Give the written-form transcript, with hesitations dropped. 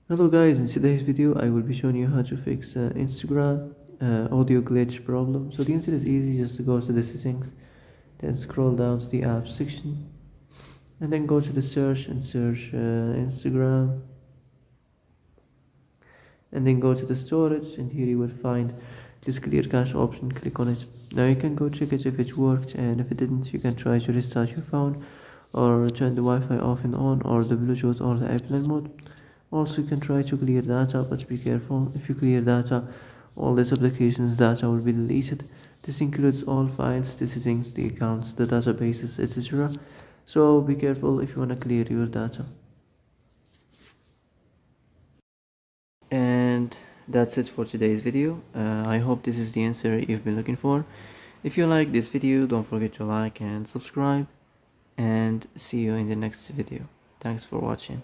Hello guys, in today's video I will be showing you how to fix Instagram audio glitch problem. So the answer is easy, just to go to the settings, then scroll down to the apps section, and then go to the search and search Instagram, and then go to the storage, and here you will find this clear cache option. Click on it. Now you can go check it if it worked, and if it didn't you can try to restart your phone or turn the Wi-Fi off and on, or the Bluetooth or the airplane mode. Also you can try to clear data, but be careful. If you clear data, all this application's data will be deleted. This includes all files, the settings, the accounts, the databases, etc. So be careful if you want to clear your data. And that's it for today's video. I hope this is the answer you've been looking for. If you like this video, don't forget to like and subscribe, and see you in the next video. Thanks for watching.